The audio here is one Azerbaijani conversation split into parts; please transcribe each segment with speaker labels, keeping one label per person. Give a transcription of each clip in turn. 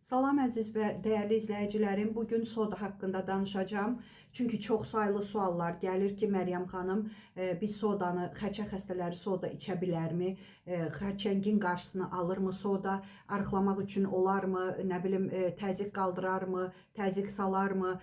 Speaker 1: Salam əziz və dəyərli izləyicilərim, bugün soda haqqında danışacağım. Çünki çox saylı suallar gəlir ki, Məryəm xanım, biz sodanı, xərçəng xəstələri soda içə bilərmi? Xərçəngin qarşısını alırmı soda? Arıqlamaq üçün olarmı? Nə bilim, təzyiq qaldırarmı? Təzyiq salarmı?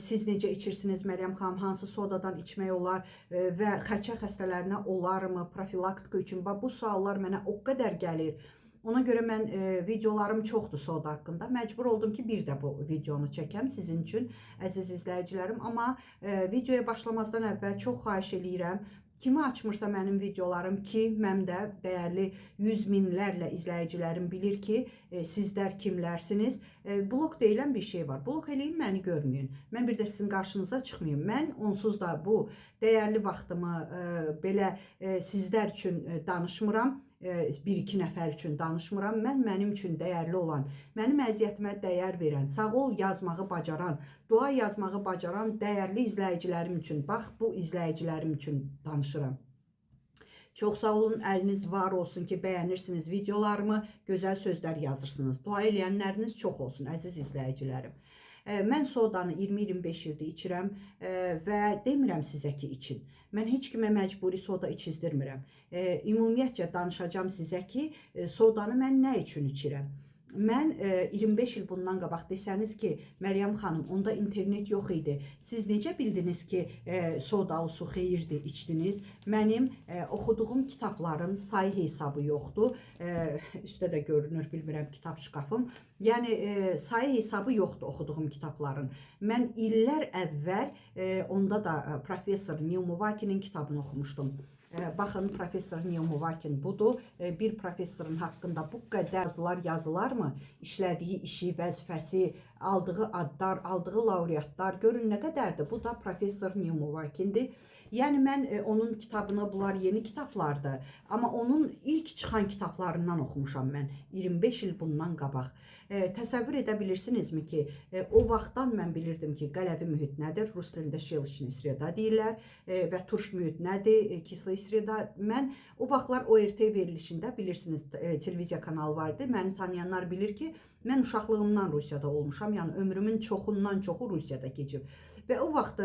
Speaker 1: Siz necə içirsiniz Məryəm xanım? Hansı sodadan içmək olar? Və xərçəng xəstələrinə olarmı? Profilaktika üçün? Bu suallar mənə o qədər gəlir. Ona görə mən videolarım çoxdur soda haqqında. Məcbur oldum ki, bir də bu videonu çəkəm sizin üçün, əziz izləyicilərim. Amma videoya başlamazdan əvvəl çox xahiş eləyirəm. Kimi açmırsa mənim videolarım ki, mənim də dəyərli yüz minlərlə izləyicilərim bilir ki, sizlər kimlərsiniz. Blok deyilən bir şey var. Blok eləyin, məni görməyin. Mən bir də sizin qarşınıza çıxmayayım. Mən onsuz da bu dəyərli vaxtımı belə sizlər üçün danışmıram. Bir-iki nəfər üçün danışmıram. Mənim üçün dəyərli olan, mənim əziyyətimə dəyər verən, sağ ol yazmağı bacaran, dua yazmağı bacaran dəyərli izləyicilərim üçün, bax bu izləyicilərim üçün danışıram. Çox sağ olun, əliniz var olsun ki, bəyənirsiniz videolarımı, gözəl sözlər yazırsınız. Dua eləyənləriniz çox olsun, əziz izləyicilərim. Mən sodanı 20-25 ildir içirəm və demirəm sizə ki, için. Mən heç kimə məcburi soda içizdirmirəm. Ümumiyyətcə danışacağım sizə ki, sodanı mən nə üçün içirəm? Mən 25 il bundan qabaq desəniz ki, Məryəm xanım, onda internet yox idi. Siz necə bildiniz ki, sodalı su xeyirdir, içdiniz? Mənim oxuduğum kitabların sayı hesabı yoxdur. Üstdə də görünür, bilmirəm, kitab şkafım. Yəni, sayı hesabı yoxdur oxuduğum kitabların. Mən illər əvvəl onda da professor Newmovakinin kitabını oxumuşdum. Baxın, professor Newmovakin budur. Bir professorun haqqında bu qədər yazılar yazılarmı? İşlədiyi işi, vəzifəsi, aldığı adlar, aldığı laureatlar, görün nə qədərdir. Bu da professor Newmovakindir. Yəni, mən onun kitabını, bunlar yeni kitablardır. Amma onun ilk çıxan kitablarından oxumuşam mən. 25 il bundan qabaq. Təsəvvür edə bilirsinizmi ki, o vaxtdan mən bilirdim ki, qələvi mühit nədir? Rus dilində şelişni sreda deyirlər və turş mühit nədir? Kisli sreda. Mən o vaxtlar ORT verilişində, bilirsiniz, televiziya kanalı vardı. Məni tanıyanlar bilir ki, mən uşaqlığımdan Rusiyada olmuşam. Yəni, ömrümün çoxundan çoxu Rusiyada keçib. Və o vaxt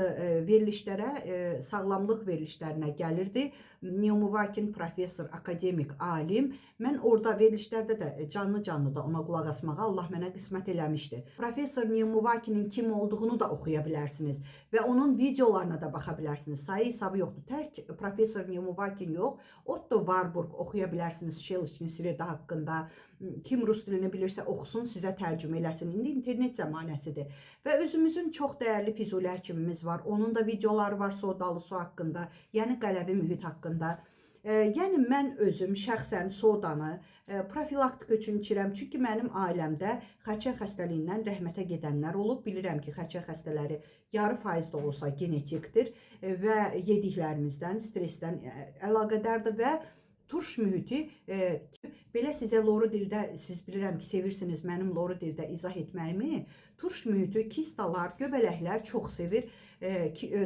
Speaker 1: verilişlərə, sağlamlıq verilişlərinə gəlirdi. Newmovakin professor, akademik, alim. Mən orada verilişlərdə də canlı da ona qulaq asmağa Allah mənə qismət eləmişdi. Professor Newmovakinin kim olduğunu da oxuya bilərsiniz və onun videolarına da baxa bilərsiniz. Sayı hesabı yoxdur. Tək professor Newmovakin yox, Otto Warburg oxuya bilərsiniz Şelişkin sreda haqqında. Kim rus dilini bilirsə oxusun, sizə tərcümə eləsin. İndi internet zəmanəsidir. Və özümüzün çox dəyərli Füzuli həkimimiz var. Onun da videoları var sodalı su haqqında, yəni qələvi mühit haqqında. Yəni, mən özüm şəxsən sodanı profilaktika üçün içirəm. Çünki mənim ailəmdə xərçəng xəstəliyindən rəhmətə gedənlər olub. Bilirəm ki, xərçəng xəstələri yarı faiz də olsa genetikdir və yediklərimizdən, stressdən əlaqədardır və turş mühiti, belə sizə loru dildə, siz bilirəm ki, sevirsiniz mənim loru dildə izah etməyimi. Turş mühiti kistalar, göbələklər çox sevir.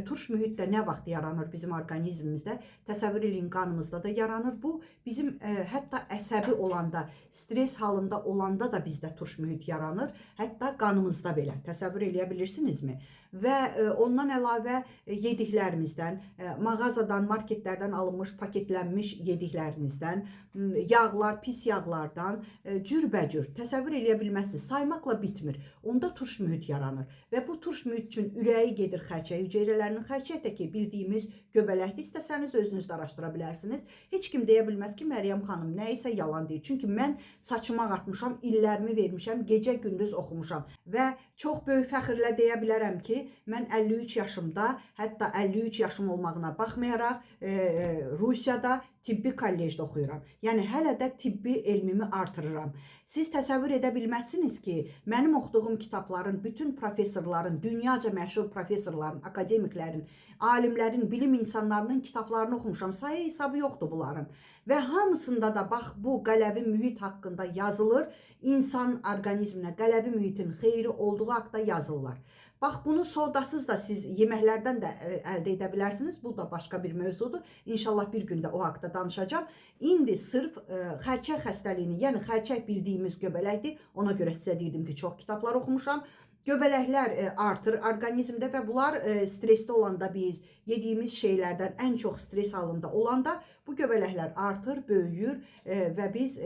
Speaker 1: Turş mühit də nə vaxt yaranır bizim orqanizmimizdə? Təsəvvür eləyin, qanımızda da yaranır. Bu, bizim hətta əsəbi olanda, stres halında olanda da bizdə turş mühit yaranır. Hətta qanımızda belə. Təsəvvür eləyə bilirsinizmi? Və ondan əlavə yediklərimizdən, mağazadan, marketlərdən alınmış, paketlənmiş yediklərinizdən, yağlar, pis yağlardan, cürbəcür, təsəvvür eləyə bilməzsiniz, saymaqla bitmir. Onda turş mühit yaranır. Və bu turş mühit üçün ürəyi gedir xərçəng hüceyrələrinin. Xərçəng də ki, bildiyimiz göbələkdir. İstəsəniz özünüz də araşdıra bilərsiniz. Heç kim deyə bilməz ki, Məryəm xanım nə isə yalan deyir. Çünki mən saçımı ağartmışam, illərimi vermişəm, gecə-gündüz oxumuşam. Və çox böyük fəxrlə deyə bilərəm ki, mən 53 yaşımda, hətta 53 yaşım olmağına baxmayaraq, Rusiyada tibbi kollecdə oxuyuram. Yəni, hələ də tibbi elmimi artırıram. Siz təsəvvür edə bilməzsiniz ki, mənim oxuduğum kitabların, bütün professorların, dünyaca məşhur professorların, akademiklərin, alimlərin, bilim insanlarının kitablarını oxumuşam. Sayı hesabı yoxdur bunların. Və hamısında da bax, bu qələvi mühit haqqında yazılır. İnsan orqanizminə qələvi mühitin xeyri olduğu haqda yazırlar. Bax, bunu sodasız da siz yeməklərdən də əldə edə bilərsiniz. Bu da başqa bir mövzudur. İnşallah bir gün də o haqqda danışacağam. İndi sırf xərçəng xəstəliyini, yəni xərçəng bildiyimiz göbələkdir. Ona görə sizə deyirdim ki, çox kitablar oxumuşam. Göbələklər artır orqanizmdə və bunlar stresli olanda biz yediyimiz şeylərdən ən çox stres halında olanda bu göbələklər artır, böyüyür və biz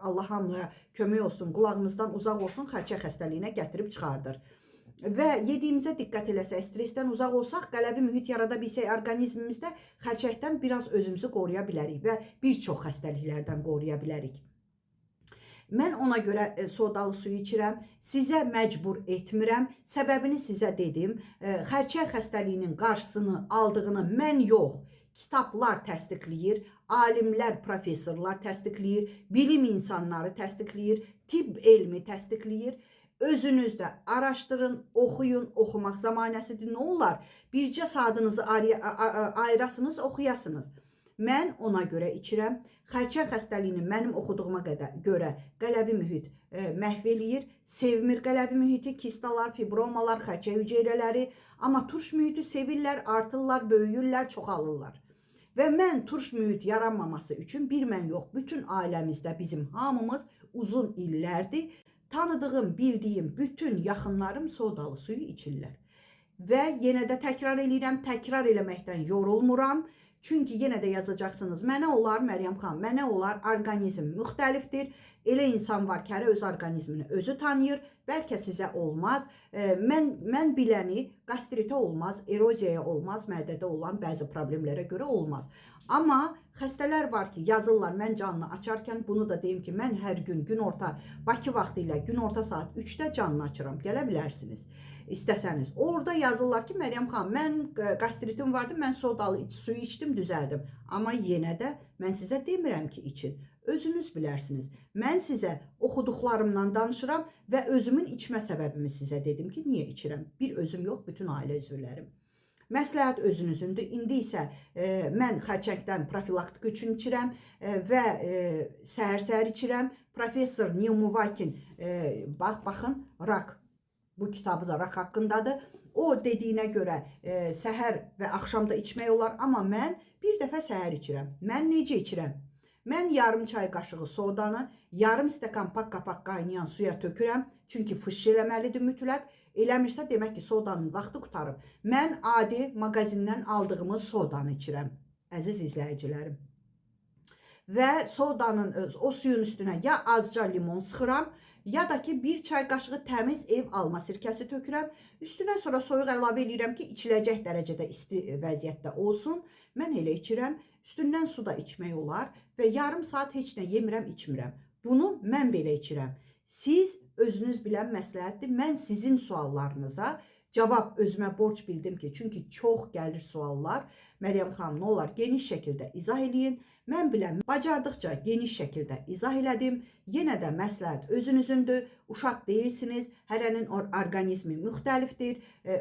Speaker 1: Allah hamıya kömək olsun, qulağımızdan uzaq olsun, xərçəng xəstəliyinə gətirib çıxardır. Və yediyimizə diqqət eləsək, stresdən uzaq olsaq, qələvi mühit yarada bilsək orqanizmimizdə xərçəngdən biraz özümüzü qoruya bilərik və bir çox xəstəliklərdən qoruya bilərik. Mən ona görə sodalı suyu içirəm, sizə məcbur etmirəm, səbəbini sizə dedim. Xərçəng xəstəliyinin qarşısını aldığını mən yox, kitablar təsdiqləyir, alimlər, professorlar təsdiqləyir, bilim insanları təsdiqləyir, tibb elmi təsdiqləyir. Özünüz də araşdırın, oxuyun, oxumaq zamanəsidir. Nə olar? Bircə saatınızı ayırasınız, oxuyasınız. Mən ona görə içirəm. Xərçəng xəstəliyini mənim oxuduğuma görə qələvi mühit məhv eləyir. Sevmir qələvi mühiti, kistalar, fibromalar, xərçəng hüceyrələri. Amma turş mühiti sevirlər, artırlar, böyüyürlər, çoxalırlar. Və mən turş mühit yaranmaması üçün bir mən yox, bütün ailəmizdə bizim hamımız uzun illərdir. Tanıdığım, bildiyim bütün yaxınlarım sodalı suyu içirlər. Və yenə də təkrar eləyirəm, təkrar eləməkdən yorulmuram. Çünki yenə də yazacaqsınız, mənə olar Məryəm xanım, mənə olar, orqanizm müxtəlifdir. Elə insan var ki, öz orqanizmini özü tanıyır, bəlkə sizə olmaz. Mən biləni qastritə olmaz, eroziyaya olmaz, mədədə olan bəzi problemlərə görə olmaz. Amma xəstələr var ki, yazırlar, mən canlı açarkən bunu da deyim ki, mən hər gün günorta, Bakı vaxtı ilə günorta saat 3-də canlı açıram, gələ bilərsiniz. İstəsəniz. Orada yazırlar ki, Məryəm xanım, mən qastritim vardı, mən sodalı suyu içdim, düzəldim. Amma yenə də mən sizə demirəm ki, için. Özünüz bilərsiniz. Mən sizə oxuduqlarımdan danışıram və özümün içmə səbəbimi sizə dedim ki, niyə içirəm? Bir özüm yox, bütün ailə üzvlərim. Məsləhət özünüzündür. İndi isə mən xərçəngdən profilaktik üçün içirəm və səhər-səhər içirəm. Professor Newmuvakin, baxın, rak. Bu kitabı da rak haqqındadır. O dediyinə görə səhər və axşamda içmək olar, amma mən bir dəfə səhər içirəm. Mən necə içirəm? Mən yarım çay qaşığı sodanı, yarım stəkan pak-qapak qaynayan suya tökürəm. Çünki fış eləməlidir mütləq. Eləmirsə demək ki, sodanın vaxtı qutarıb. Mən adi mağazindən aldığımız sodanı içirəm, əziz izləyicilərim. Və sodanın, o suyun üstünə ya azca limon sıxıram, ya da ki bir çay qaşığı təmiz ev alma sirkəsi tökürəm. Üstünə sonra soyuq əlavə edirəm ki, içiləcək dərəcədə isti vəziyyətdə olsun. Mən elə içirəm. Üstündən su da içmək olar və yarım saat heç nə yemirəm, içmirəm. Bunu mən belə içirəm. Siz özünüz bilən məsləhətdir. Mən sizin suallarınıza cavab özümə borc bildim ki, çünki çox gəlir suallar. Məryəm xanım, nə olar, geniş şəkildə izah eləyin. Mən biləm, bacardıqca geniş şəkildə izah elədim. Yenə də məsləhət özünüzündür. Uşaq deyilsiniz, hərənin orqanizmi müxtəlifdir.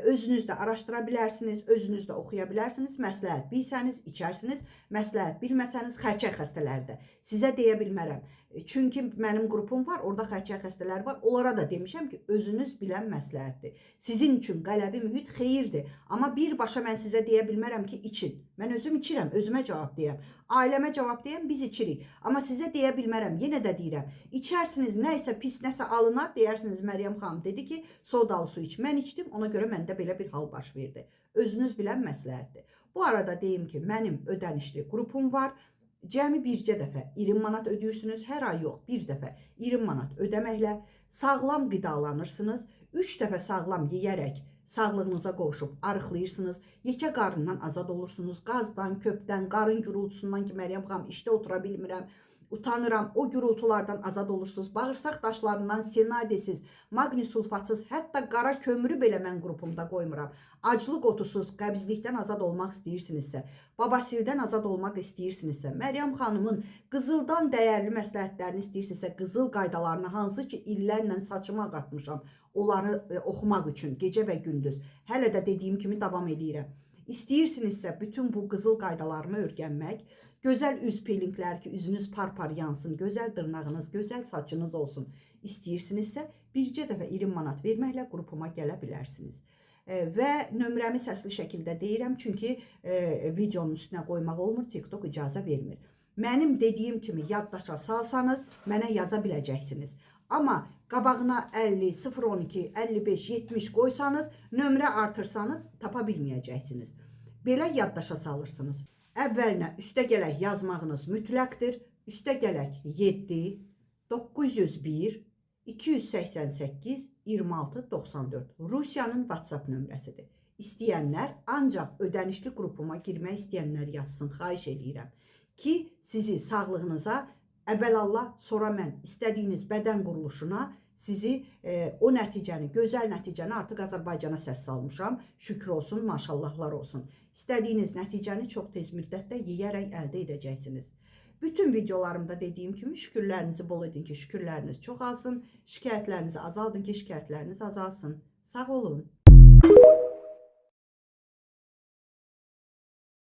Speaker 1: Özünüz də araşdıra bilərsiniz, özünüz də oxuya bilərsiniz. Məsləhət bilsəniz, içərsiniz. Məsləhət bilməsəniz, xərçəng xəstələrdə. Sizə deyə bilmərəm. Çünki mənim qrupum var, orada xərçəng xəstələri var. Onlara da demişəm ki, özünüz bilən məsləhətdir. Sizin üçün qələvi mühit xeyirdir. Amma birbaşa mən sizə deyə bilmərəm ki, için. Mən özüm içirəm, özümə cavab deyəm. Ailəmə cavab deyəm, biz içirik. Amma sizə deyə bilmərəm, yenə də deyirəm. İçərsiniz, nəsə pis, nəsə alınar, deyərsiniz, Məryəm xanım dedi ki, sodalı su iç. Mən içdim, ona görə məndə belə bir hal baş verdi. Özünüz bilən məsləhətdir. Bu arada deyim ki, mənim ödənişli qrupum var. Cəmi bircə dəfə 20 manat ödəyirsiniz, hər ay yox, bir dəfə 20 manat ödəməklə sağlam qidalanırsınız. 3 dəfə sağlam yeyərək sağlığınıza qovuşub arıqlayırsınız, yekə qarından azad olursunuz, qazdan, köpdən, qarın gürültüsündən ki, Məryəm xanım işdə otura bilmirəm, utanıram, o gürültülərdən azad olursunuz, bağırsaq daşlarından sinadesiz, maqni sulfatsız, hətta qara kömürü belə mən qrupumda qoymuram. Aclıq otusuz, qəbizlikdən azad olmaq istəyirsinizsə, babasildən azad olmaq istəyirsinizsə, Məryəm xanımın qızıldan dəyərli məsləhətlərini istəyirsinizsə, qızıl qaydalarını hansı ki illərlə saçıma qatmışam, onları oxumaq üçün gecə və gündüz, hələ də dediyim kimi davam edirəm. İstəyirsinizsə bütün bu qızıl qaydalarımı öyrənmək, Gözəl üz peelinglər ki, üzünüz par-par yansın, gözəl dırnağınız, gözəl saçınız olsun istəyirsinizsə, bircə dəfə 20 manat verməklə qrupuma gələ bilərsiniz. Və nömrəmi səsli şəkildə deyirəm, çünki videonun üstünə qoymaq olmur, TikTok icazə vermir. Mənim dediyim kimi yaddaşa salsanız, mənə yaza biləcəksiniz. Amma qabağına 50, 012, 55, 70 qoysanız, nömrə artırsanız tapa bilməyəcəksiniz. Belə yaddaşa salırsınız. Əvvəlinə üstə gələk yazmağınız mütləqdir. Üstə gələk 7, 901, 288, 26, 94. Rusiyanın WhatsApp nömrəsidir. İstəyənlər, ancaq ödənişli qrupuma girmək istəyənlər yazsın, xahiş edirəm. Ki, sizi sağlığınıza, əvvəlallah, sonra mən istədiyiniz bədən quruluşuna sizi o nəticəni, gözəl nəticəni artıq Azərbaycana səs salmışam. Şükür olsun, maşallahlar olsun. İstədiyiniz nəticəni çox tez müddətdə yeyərək əldə edəcəksiniz. Bütün videolarımda dediyim kimi şükürlərinizi bol edin ki, şükürləriniz çoxalsın. Şikayətlərinizi azaldın ki, şikayətləriniz azalsın. Sağ olun.